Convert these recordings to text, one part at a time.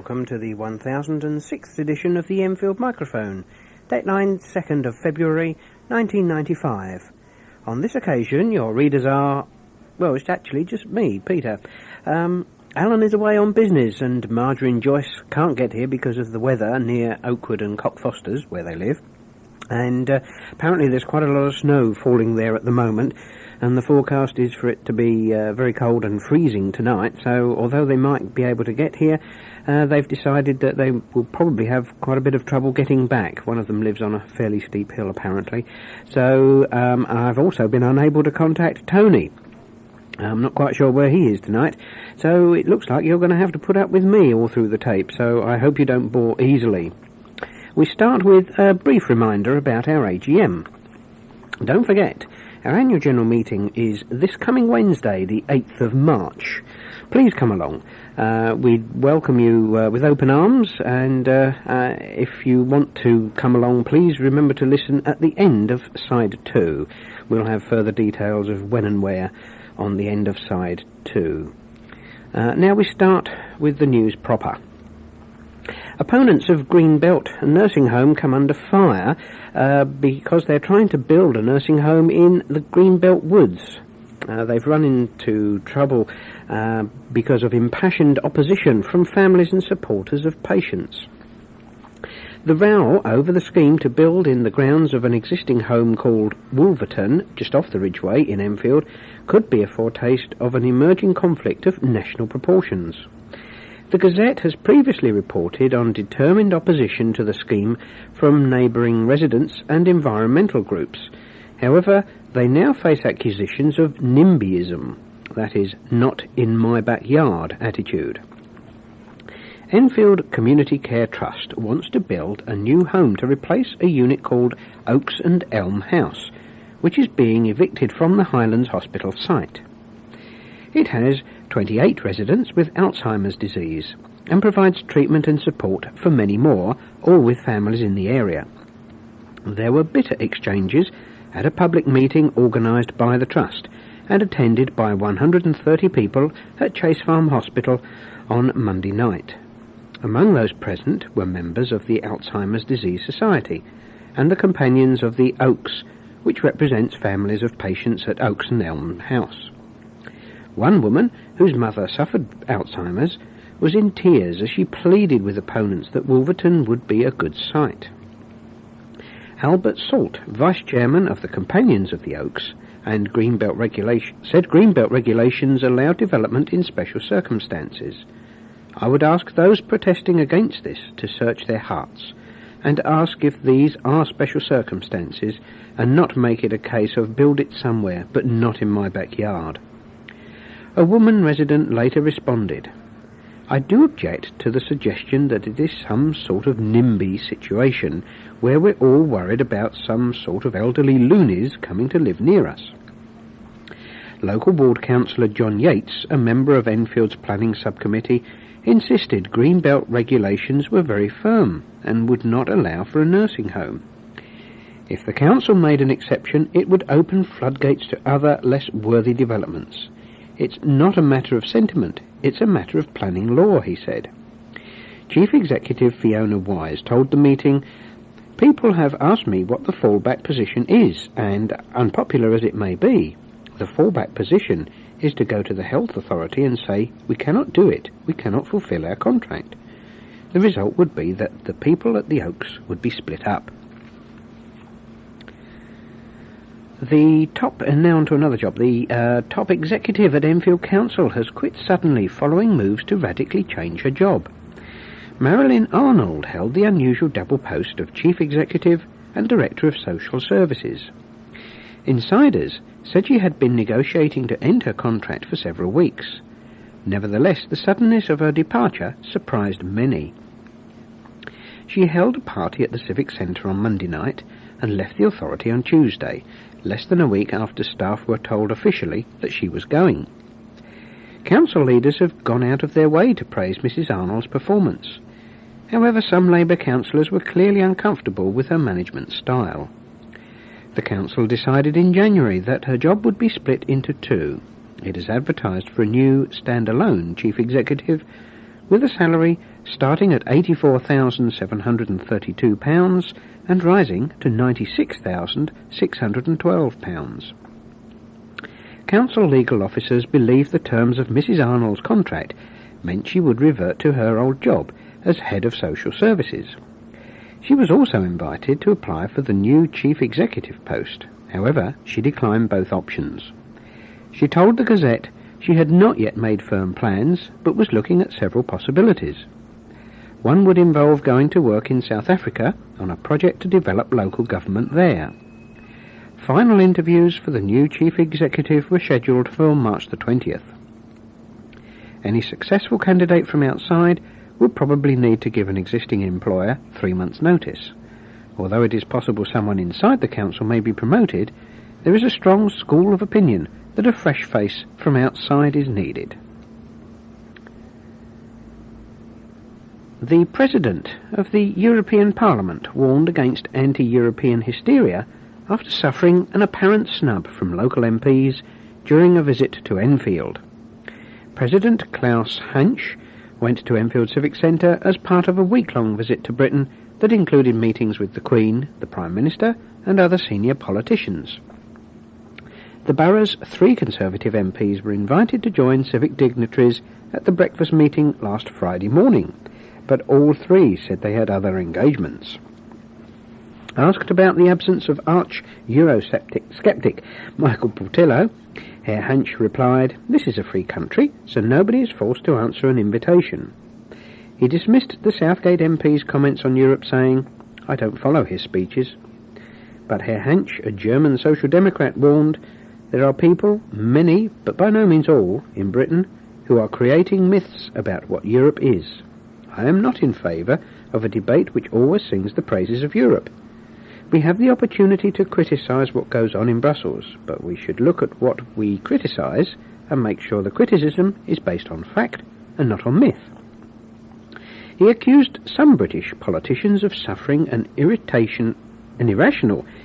welcome to the 1006th edition of the Enfield Microphone, Dateline 2nd of February 1995. On this occasion, your readers are, well, it's actually just me, Peter. Alan is away on business, and Marjorie and Joyce can't get here because of the weather near Oakwood and Cockfosters, where they live. And apparently there's quite a lot of snow falling there at the moment, and the forecast is for it to be very cold and freezing tonight. So although they might be able to get here, they've decided that they will probably have quite a bit of trouble getting back. One of them lives on a fairly steep hill, apparently. So I've also been unable to contact Tony. I'm not quite sure where he is tonight, so it looks like you're going to have to put up with me all through the tape, so I hope you don't bore easily. We start with a brief reminder about our AGM. Don't forget, our annual general meeting is this coming Wednesday, the 8th of March. Please come along. We welcome you with open arms, and if you want to come along, please remember to listen at the end of side 2. We'll have further details of when and where on the end of side 2. Now we start with the news proper. Opponents of Greenbelt Nursing Home come under fire because they're trying to build a nursing home in the Greenbelt Woods. They've run into trouble because of impassioned opposition from families and supporters of patients. The row over the scheme to build in the grounds of an existing home called Wolverton, just off the Ridgeway in Enfield, could be a foretaste of an emerging conflict of national proportions. The Gazette has previously reported on determined opposition to the scheme from neighbouring residents and environmental groups. However, they now face accusations of NIMBYism, that is, not in my backyard attitude. Enfield Community Care Trust wants to build a new home to replace a unit called Oaks and Elm House, which is being evicted from the Highlands Hospital site. It has 28 residents with Alzheimer's disease and provides treatment and support for many more, all with families in the area. There were bitter exchanges at a public meeting organised by the Trust and attended by 130 people at Chase Farm Hospital on Monday night. Among those present were members of the Alzheimer's Disease Society and the Companions of the Oaks, which represents families of patients at Oaks and Elm House. One woman, whose mother suffered Alzheimer's, was in tears as she pleaded with opponents that Wolverton would be a good site. Albert Salt, Vice Chairman of the Companions of the Oaks, and said Greenbelt regulations allow development in special circumstances. I would ask those protesting against this to search their hearts and ask if these are special circumstances and not make it a case of build it somewhere but not in my backyard. A woman resident later responded, I do object to the suggestion that it is some sort of NIMBY situation where we're all worried about some sort of elderly loonies coming to live near us. Local ward councillor John Yates, a member of Enfield's planning subcommittee, insisted Greenbelt regulations were very firm and would not allow for a nursing home. If the council made an exception, it would open floodgates to other, less worthy developments. It's not a matter of sentiment, it's a matter of planning law, he said. Chief Executive Fiona Wise told the meeting, people have asked me what the fallback position is, and unpopular as it may be, the fallback position is to go to the health authority and say, we cannot do it, we cannot fulfil our contract. The result would be that the people at the Oaks would be split up. Now on to another job. The top executive at Enfield Council has quit suddenly following moves to radically change her job. Marilyn Arnold held the unusual double post of Chief Executive and Director of Social Services. Insiders said she had been negotiating to end her contract for several weeks. Nevertheless, the suddenness of her departure surprised many. She held a party at the Civic Centre on Monday night and left the authority on Tuesday, less than a week after staff were told officially that she was going. Council leaders have gone out of their way to praise Mrs. Arnold's performance. However, some Labour councillors were clearly uncomfortable with her management style. The council decided in January that her job would be split into two. It has advertised for a new, stand-alone chief executive with a salary starting at £84,732 and rising to £96,612. Council legal officers believed the terms of Mrs. Arnold's contract meant she would revert to her old job as head of social services. She was also invited to apply for the new chief executive post. However, she declined both options. She told the Gazette she had not yet made firm plans, but was looking at several possibilities. One would involve going to work in South Africa on a project to develop local government there. Final interviews for the new chief executive were scheduled for March the 20th. Any successful candidate from outside would probably need to give an existing employer 3 months' notice. Although it is possible someone inside the council may be promoted, there is a strong school of opinion that a fresh face from outside is needed. The President of the European Parliament warned against anti-European hysteria after suffering an apparent snub from local MPs during a visit to Enfield. President Klaus Hansch went to Enfield Civic Centre as part of a week-long visit to Britain that included meetings with the Queen, the Prime Minister and other senior politicians. The borough's 3 Conservative MPs were invited to join civic dignitaries at the breakfast meeting last Friday morning, but all 3 said they had other engagements. Asked about the absence of arch-Eurosceptic Michael Portillo, Herr Hansch replied, "This is a free country, so nobody is forced to answer an invitation." He dismissed the Southgate MP's comments on Europe, saying, "I don't follow his speeches." But Herr Hansch, a German Social Democrat, warned, "There are people, many, but by no means all, in Britain, who are creating myths about what Europe is. I am not in favour of a debate which always sings the praises of Europe. We have the opportunity to criticise what goes on in Brussels, but we should look at what we criticise and make sure the criticism is based on fact and not on myth." He accused some British politicians of suffering an irrational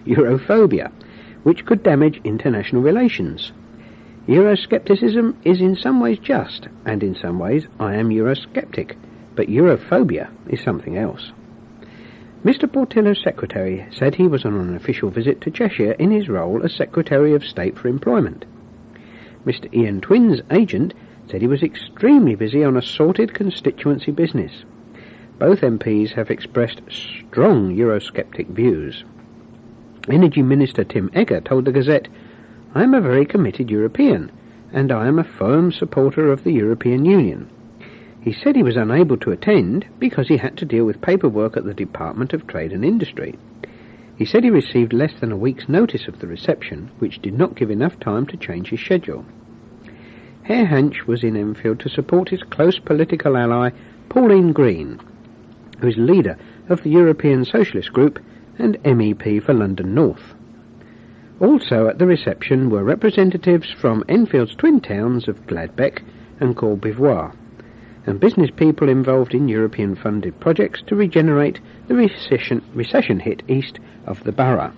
Europhobia, which could damage international relations. Euroscepticism is in some ways just, and in some ways I am Eurosceptic, but Europhobia is something else. Mr. Portillo's secretary said he was on an official visit to Cheshire in his role as Secretary of State for Employment. Mr. Ian Twyn's agent said he was extremely busy on assorted constituency business. Both MPs have expressed strong Eurosceptic views. Energy Minister Tim Egger told the Gazette, "I am a very committed European, and I am a firm supporter of the European Union." He said he was unable to attend because he had to deal with paperwork at the Department of Trade and Industry. He said he received less than a week's notice of the reception, which did not give enough time to change his schedule. Herr Hansch was in Enfield to support his close political ally Pauline Green, who is leader of the European Socialist Group and MEP for London North. Also at the reception were representatives from Enfield's twin towns of Gladbeck and Courbevoie, and business people involved in European-funded projects to regenerate the recession-hit east of the borough.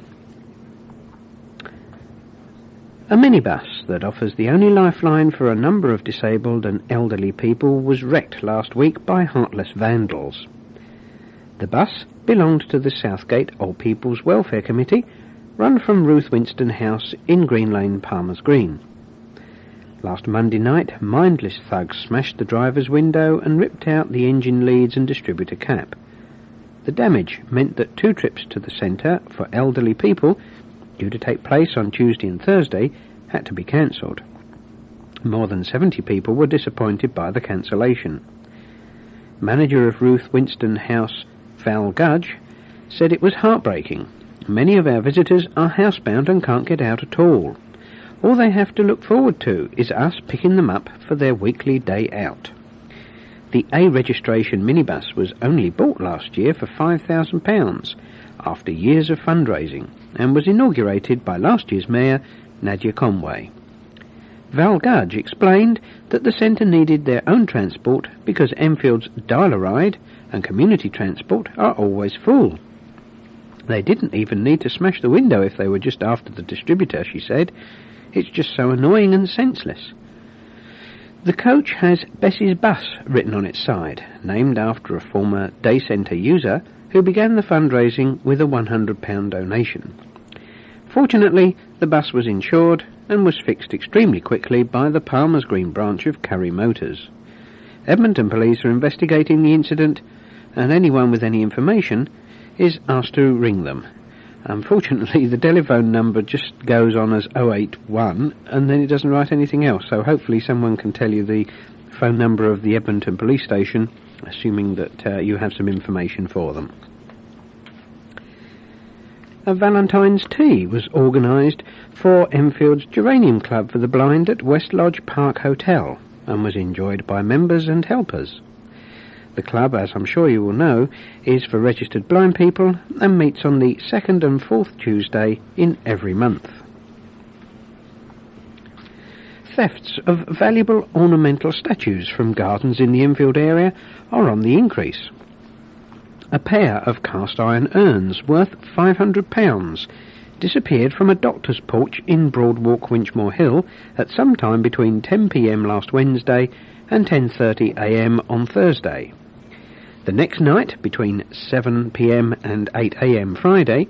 A minibus that offers the only lifeline for a number of disabled and elderly people was wrecked last week by heartless vandals. The bus belonged to the Southgate Old People's Welfare Committee, run from Ruth Winston House in Green Lane, Palmer's Green. Last Monday night, mindless thugs smashed the driver's window and ripped out the engine leads and distributor cap. The damage meant that 2 trips to the centre for elderly people, due to take place on Tuesday and Thursday, had to be cancelled. More than 70 people were disappointed by the cancellation. Manager of Ruth Winston House, Val Gudge, said it was heartbreaking. "Many of our visitors are housebound and can't get out at all. All they have to look forward to is us picking them up for their weekly day out." The A registration minibus was only bought last year for £5,000 after years of fundraising and was inaugurated by last year's mayor, Nadia Conway. Val Gudge explained that the centre needed their own transport because Enfield's dial-a-ride and community transport are always full. They didn't even need to smash the window if they were just after the distributor, she said. It's just so annoying and senseless. The coach has Bessie's Bus written on its side, named after a former day centre user who began the fundraising with a £100 donation. Fortunately, the bus was insured and was fixed extremely quickly by the Palmer's Green branch of Curry Motors. Edmonton police are investigating the incident, and anyone with any information is asked to ring them. Unfortunately, the telephone number just goes on as 081, and then it doesn't write anything else, so hopefully someone can tell you the phone number of the Edmonton police station, assuming that you have some information for them. A Valentine's tea was organised for Enfield's Geranium Club for the Blind at West Lodge Park Hotel, and was enjoyed by members and helpers. The club, as I'm sure you will know, is for registered blind people and meets on the second and fourth Tuesday in every month. Thefts of valuable ornamental statues from gardens in the Enfield area are on the increase. A pair of cast-iron urns worth £500 disappeared from a doctor's porch in Broadwalk, Winchmore Hill at some time between 10 p.m. last Wednesday and 10:30 a.m. on Thursday. The next night, between 7 p.m. and 8 a.m. Friday,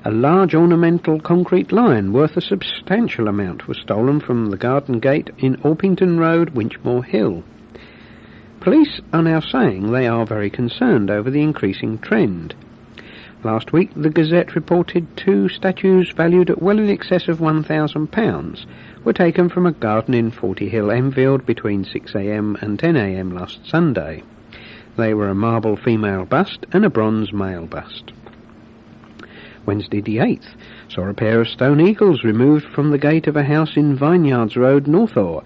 a large ornamental concrete lion worth a substantial amount was stolen from the garden gate in Orpington Road, Winchmore Hill. Police are now saying they are very concerned over the increasing trend. Last week, the Gazette reported 2 statues valued at well in excess of £1,000 were taken from a garden in Forty Hill, Enfield, between 6 a.m. and 10 a.m. last Sunday. They were a marble female bust and a bronze male bust. Wednesday the 8th saw a pair of stone eagles removed from the gate of a house in Vineyards Road, Northaw.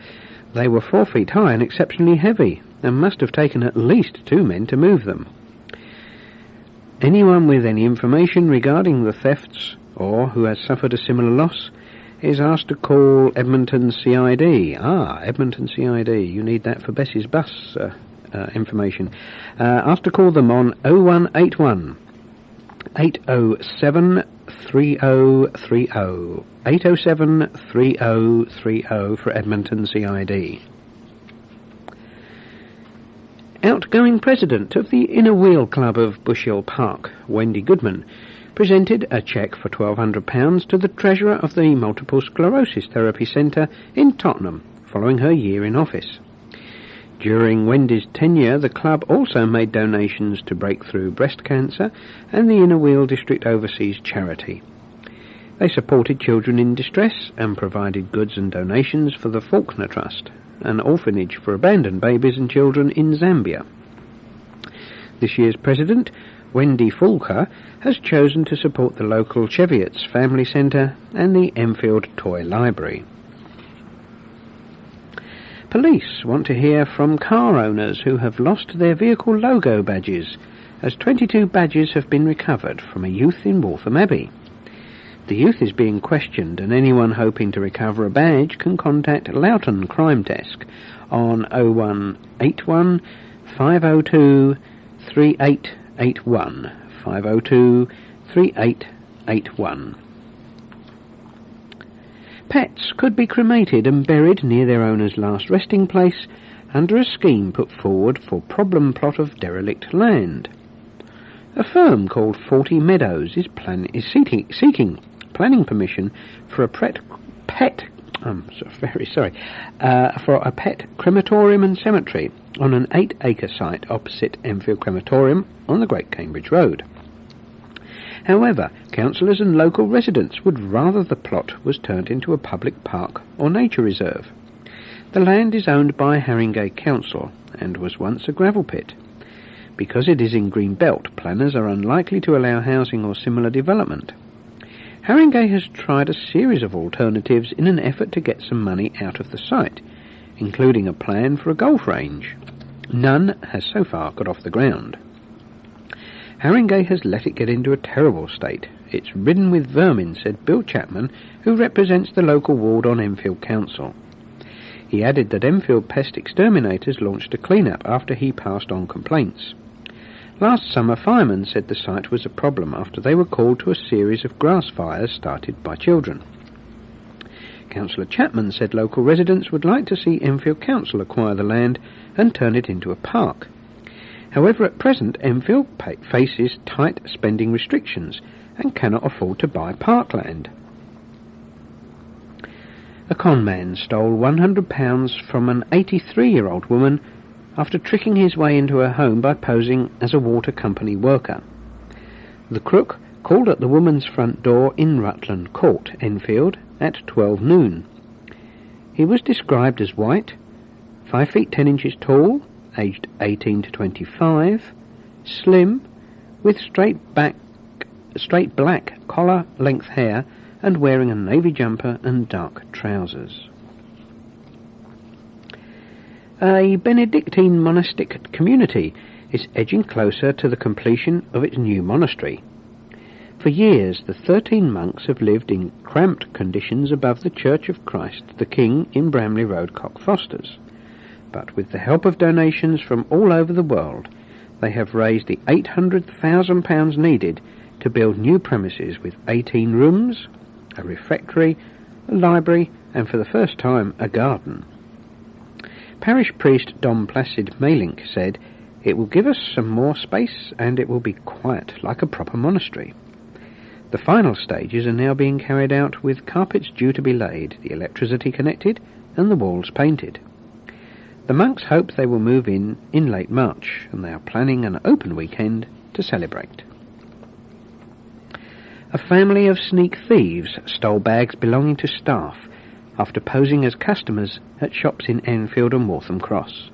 They were 4 feet high and exceptionally heavy, and must have taken at least 2 men to move them. Anyone with any information regarding the thefts, or who has suffered a similar loss, is asked to call Edmonton CID. Edmonton CID, you need that for Bessie's Bus information. Asked to call them on 0181 807 3030, 807 3030 for Edmonton CID. Outgoing president of the Inner Wheel Club of Bush Hill Park, Wendy Goodman, presented a cheque for £1,200 to the treasurer of the Multiple Sclerosis Therapy Centre in Tottenham, following her year in office. During Wendy's tenure, the club also made donations to Breakthrough Breast Cancer and the Inner Wheel District Overseas Charity. They supported children in distress and provided goods and donations for the Faulkner Trust, an orphanage for abandoned babies and children in Zambia. This year's president, Wendy Fulker, has chosen to support the local Cheviots Family Centre and the Enfield Toy Library. Police want to hear from car owners who have lost their vehicle logo badges, as 22 badges have been recovered from a youth in Waltham Abbey. The youth is being questioned, and anyone hoping to recover a badge can contact Loughton Crime Desk on 0181 502 3881, 502 3881. Pets could be cremated and buried near their owner's last resting place under a scheme put forward for problem plot of derelict land. A firm called 40 Meadows is seeking planning permission for a pet crematorium and cemetery on an 8-acre site opposite Enfield Crematorium on the Great Cambridge Road. However, councillors and local residents would rather the plot was turned into a public park or nature reserve. The land is owned by Haringey Council and was once a gravel pit. Because it is in Green Belt, planners are unlikely to allow housing or similar development. Haringey has tried a series of alternatives in an effort to get some money out of the site, including a plan for a golf range. None has so far got off the ground. Haringey has let it get into a terrible state. It's ridden with vermin, said Bill Chapman, who represents the local ward on Enfield Council. He added that Enfield Pest Exterminators launched a clean-up after he passed on complaints. Last summer, firemen said the site was a problem after they were called to a series of grass fires started by children. Councillor Chapman said local residents would like to see Enfield Council acquire the land and turn it into a park. However, at present, Enfield faces tight spending restrictions and cannot afford to buy parkland. A con man stole £100 from an 83-year-old woman after tricking his way into her home by posing as a water company worker. The crook called at the woman's front door in Rutland Court, Enfield, at 12 noon. He was described as white, 5 feet 10 inches tall, aged 18 to 25, slim, with straight black collar-length hair and wearing a navy jumper and dark trousers. A Benedictine monastic community is edging closer to the completion of its new monastery. For years, the 13 monks have lived in cramped conditions above the Church of Christ the King in Bramley Road, Cockfosters. But with the help of donations from all over the world, they have raised the £800,000 needed to build new premises with 18 rooms, a refectory, a library, and for the first time, a garden. Parish priest Dom Placid Malink said, "It will give us some more space and it will be quiet like a proper monastery." The final stages are now being carried out with carpets due to be laid, the electricity connected, and the walls painted. The monks hope they will move in late March, and they are planning an open weekend to celebrate. A family of sneak thieves stole bags belonging to staff after posing as customers at shops in Enfield and Waltham Cross.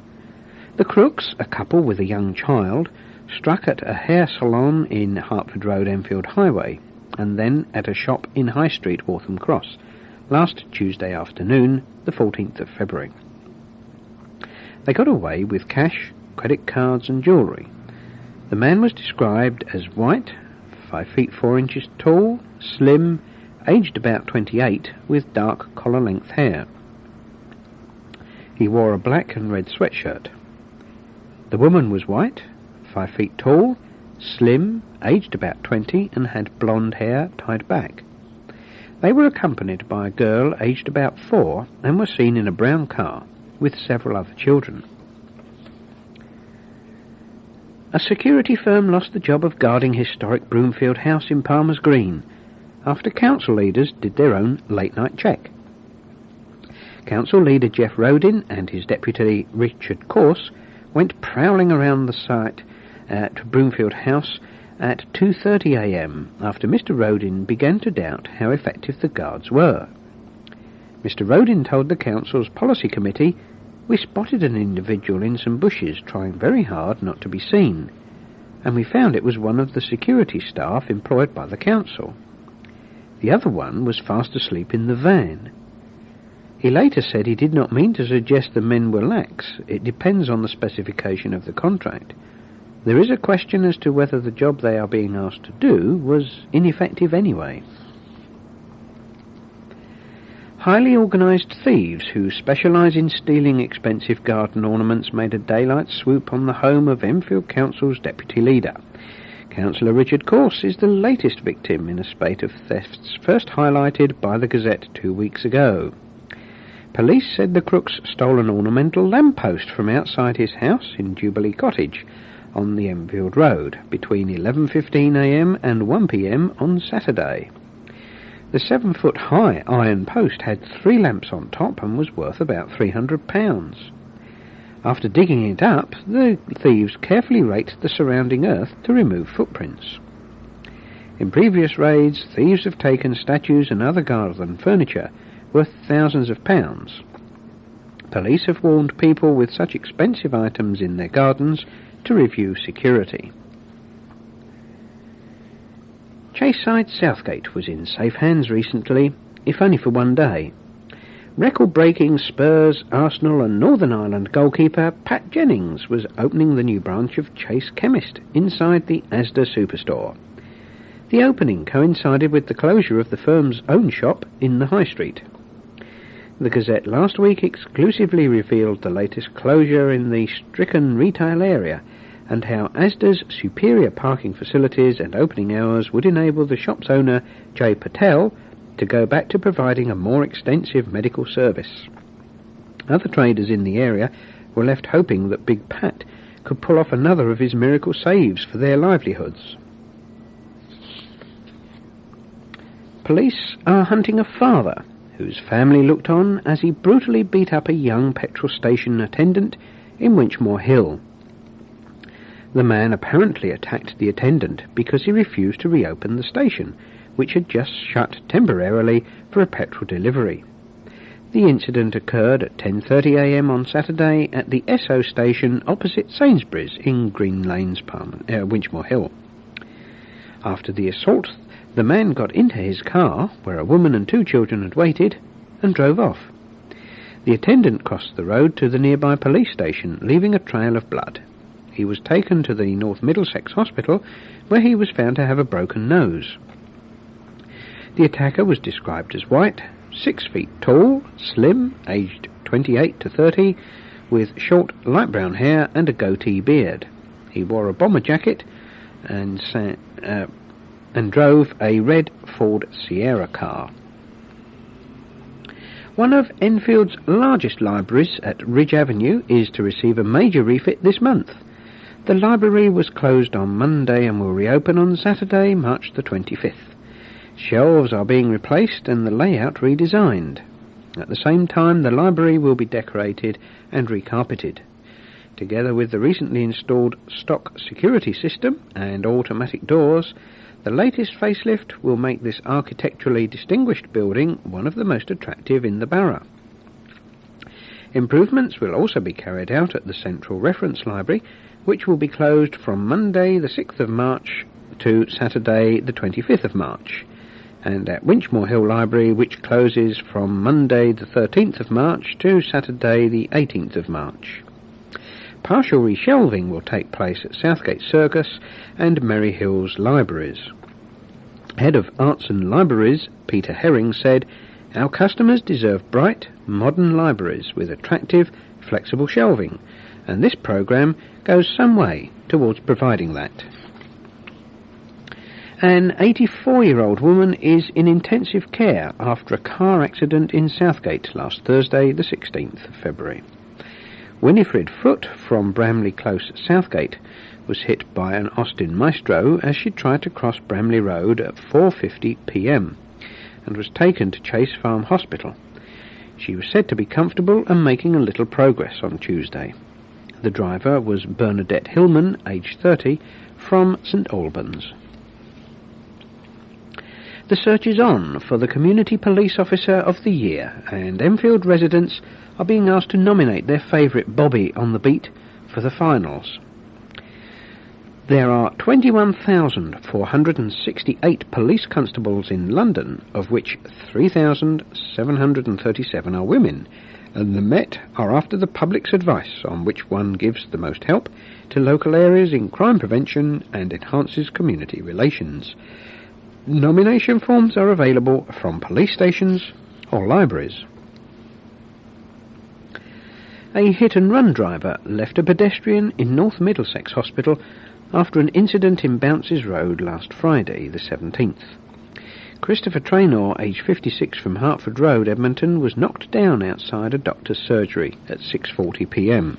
The crooks, a couple with a young child, struck at a hair salon in Hertford Road, Enfield Highway, and then at a shop in High Street, Waltham Cross, last Tuesday afternoon, the 14th of February. They got away with cash, credit cards and jewellery. The man was described as white, 5 feet 4 inches tall, slim, aged about 28, with dark collar-length hair. He wore a black and red sweatshirt. The woman was white, 5 feet tall, slim, aged about 20, and had blonde hair tied back. They were accompanied by a girl aged about 4 and were seen in a brown car with several other children. A security firm lost the job of guarding historic Broomfield House in Palmer's Green after council leaders did their own late-night check. Council leader Jeff Rodin and his deputy Richard Corse went prowling around the site at Broomfield House at 2:30 a.m. after Mr. Rodin began to doubt how effective the guards were. Mr. Rodin told the council's policy committee, "We spotted an individual in some bushes trying very hard not to be seen, and we found it was one of the security staff employed by the council. The other one was fast asleep in the van." He later said he did not mean to suggest the men were lax. It depends on the specification of the contract. There is a question as to whether the job they are being asked to do was ineffective anyway. Highly organised thieves who specialise in stealing expensive garden ornaments made a daylight swoop on the home of Enfield Council's deputy leader. Councillor Richard Corse is the latest victim in a spate of thefts first highlighted by the Gazette 2 weeks ago. Police said the crooks stole an ornamental lamppost from outside his house in Jubilee Cottage on the Enfield Road between 11:15 a.m. and 1 p.m. on Saturday. The 7-foot-high iron post had 3 lamps on top and was worth about £300. After digging it up, the thieves carefully raked the surrounding earth to remove footprints. In previous raids, thieves have taken statues and other garden furniture worth thousands of pounds. Police have warned people with such expensive items in their gardens to review security. Chayside Southgate was in safe hands recently, if only for one day. Record-breaking Spurs, Arsenal and Northern Ireland goalkeeper Pat Jennings was opening the new branch of Chase Chemist inside the Asda superstore. The opening coincided with the closure of the firm's own shop in the High Street. The Gazette last week exclusively revealed the latest closure in the stricken retail area and how Asda's superior parking facilities and opening hours would enable the shop's owner, Jay Patel, to go back to providing a more extensive medical service. Other traders in the area were left hoping that Big Pat could pull off another of his miracle saves for their livelihoods. Police are hunting a father whose family looked on as he brutally beat up a young petrol station attendant in Winchmore Hill. The man apparently attacked the attendant because he refused to reopen the station, which had just shut temporarily for a petrol delivery. The incident occurred at 10:30 a.m. on Saturday at the Esso station opposite Sainsbury's in Green Lanes, Winchmore Hill. After the assault, the man got into his car, where a woman and 2 children had waited, and drove off. The attendant crossed the road to the nearby police station, leaving a trail of blood. He was taken to the North Middlesex Hospital, where he was found to have a broken nose. The attacker was described as white, 6 feet tall, slim, aged 28 to 30, with short light brown hair and a goatee beard. He wore a bomber jacket and drove a red Ford Sierra car. One of Enfield's largest libraries at Ridge Avenue is to receive a major refit this month. The library was closed on Monday and will reopen on Saturday, March the 25th. Shelves are being replaced and the layout redesigned. At the same time, the library will be decorated and recarpeted. Together with the recently installed stock security system and automatic doors, the latest facelift will make this architecturally distinguished building one of the most attractive in the borough. Improvements will also be carried out at the Central Reference Library, which will be closed from Monday the 6th of March to Saturday the 25th of March, and at Winchmore Hill Library, which closes from Monday the 13th of March to Saturday the 18th of March. Partial reshelving will take place at Southgate Circus and Merry Hills Libraries. Head of Arts and Libraries, Peter Herring, said, "Our customers deserve bright, modern libraries with attractive, flexible shelving, and this programme goes some way towards providing that." An 84-year-old woman is in intensive care after a car accident in Southgate last Thursday, the 16th of February. Winifred Foote from Bramley Close, Southgate, was hit by an Austin Maestro as she tried to cross Bramley Road at 4:50 p.m. and was taken to Chase Farm Hospital. She was said to be comfortable and making a little progress on Tuesday. The driver was Bernadette Hillman, aged 30, from St Albans. The search is on for the Community Police Officer of the Year, and Enfield residents are being asked to nominate their favourite Bobby on the beat for the finals. There are 21,468 police constables in London, of which 3,737 are women, and the Met are after the public's advice on which one gives the most help to local areas in crime prevention and enhances community relations. Nomination forms are available from police stations or libraries. A hit-and-run driver left a pedestrian in North Middlesex Hospital after an incident in Bounces Road last Friday, the 17th. Christopher Traynor, aged 56, from Hertford Road, Edmonton, was knocked down outside a doctor's surgery at 6:40 p.m.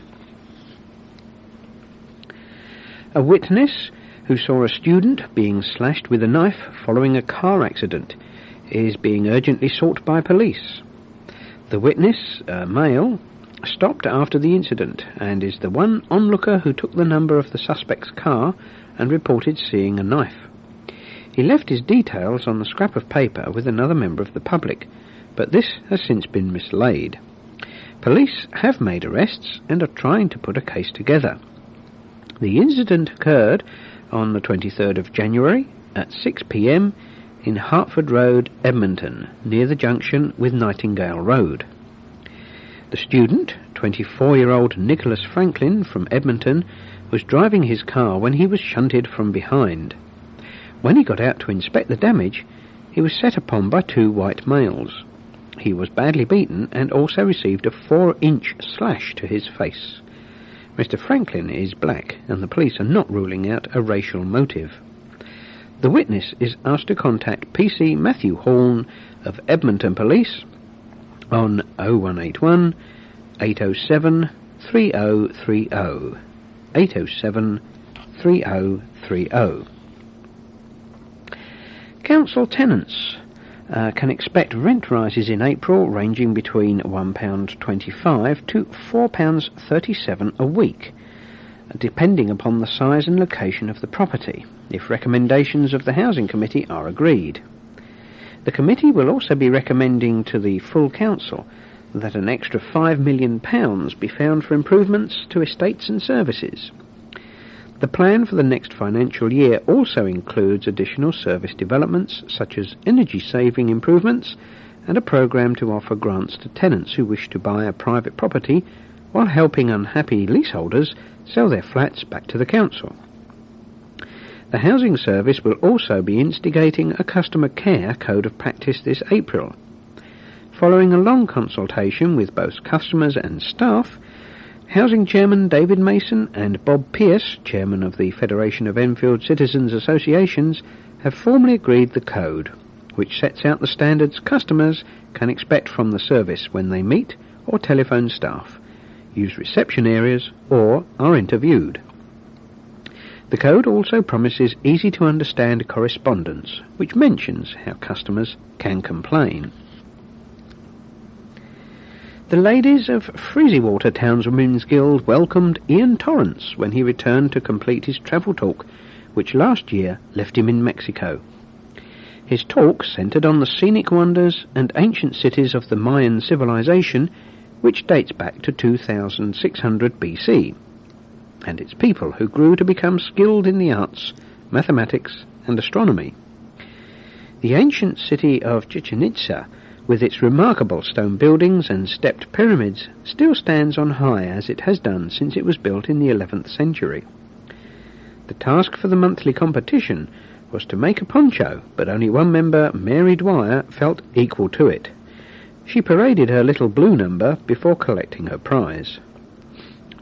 A witness who saw a student being slashed with a knife following a car accident is being urgently sought by police. The witness, a male, stopped after the incident and is the one onlooker who took the number of the suspect's car and reported seeing a knife. He left his details on the scrap of paper with another member of the public, but this has since been mislaid. Police have made arrests and are trying to put a case together. The incident occurred on the 23rd of January at 6 p.m. in Hertford Road, Edmonton, near the junction with Nightingale Road. The student, 24-year-old Nicholas Franklin from Edmonton, was driving his car when he was shunted from behind. When he got out to inspect the damage, he was set upon by 2 white males. He was badly beaten and also received a 4-inch slash to his face. Mr. Franklin is black, and the police are not ruling out a racial motive. The witness is asked to contact PC Matthew Horn of Edmonton Police on 0181 807 3030. 807 3030. Council tenants can expect rent rises in April ranging between £1.25 to £4.37 a week, depending upon the size and location of the property, if recommendations of the Housing Committee are agreed. The committee will also be recommending to the full council that an extra £5 million be found for improvements to estates and services. The plan for the next financial year also includes additional service developments such as energy-saving improvements and a programme to offer grants to tenants who wish to buy a private property while helping unhappy leaseholders sell their flats back to the council. The Housing Service will also be instigating a customer care code of practice this April. Following a long consultation with both customers and staff, Housing Chairman David Mason and Bob Pearce, Chairman of the Federation of Enfield Citizens Associations, have formally agreed the code, which sets out the standards customers can expect from the service when they meet or telephone staff, use reception areas, or are interviewed. The code also promises easy-to-understand correspondence, which mentions how customers can complain. The ladies of Freezywater Townswomen's Guild welcomed Ian Torrance when he returned to complete his travel talk, which last year left him in Mexico. His talk centred on the scenic wonders and ancient cities of the Mayan civilization, which dates back to 2600 BC, and its people who grew to become skilled in the arts, mathematics, and astronomy. The ancient city of Chichen Itza, with its remarkable stone buildings and stepped pyramids, still stands on high as it has done since it was built in the 11th century. The task for the monthly competition was to make a poncho, but only one member, Mary Dwyer, felt equal to it. She paraded her little blue number before collecting her prize.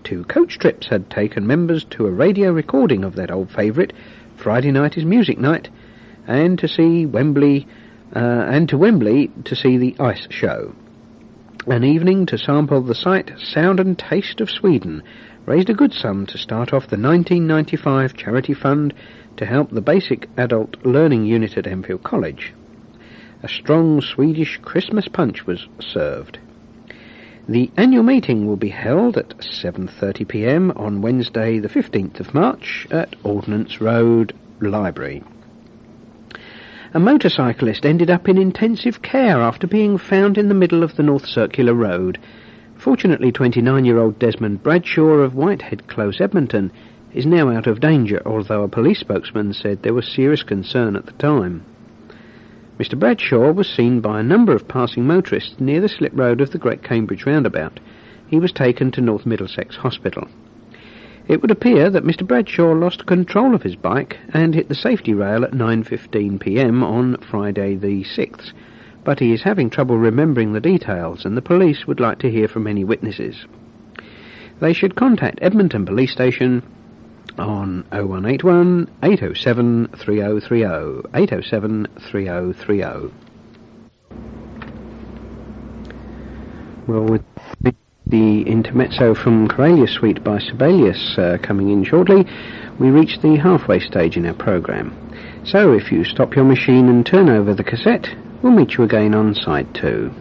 2 coach trips had taken members to a radio recording of that old favourite, Friday Night is Music Night, and to Wembley to see the ice show. An evening to sample the sight, sound and taste of Sweden raised a good sum to start off the 1995 charity fund to help the basic adult learning unit at Enfield College. A strong Swedish Christmas punch was served. The annual meeting will be held at 7:30 p.m. on Wednesday the 15th of March at Ordnance Road Library. A motorcyclist ended up in intensive care after being found in the middle of the North Circular Road. Fortunately, 29-year-old Desmond Bradshaw of Whitehead Close, Edmonton, is now out of danger, although a police spokesman said there was serious concern at the time. Mr. Bradshaw was seen by a number of passing motorists near the slip road of the Great Cambridge roundabout. He was taken to North Middlesex Hospital. It would appear that Mr. Bradshaw lost control of his bike and hit the safety rail at 9:15 p.m. on Friday the 6th, but he is having trouble remembering the details and the police would like to hear from any witnesses. They should contact Edmonton Police Station on 0181 807 3030, 807 3030. Well, with the intermezzo from Coralia Suite by Sibelius coming in shortly, we reach the halfway stage in our programme. So if you stop your machine and turn over the cassette, we'll meet you again on side 2.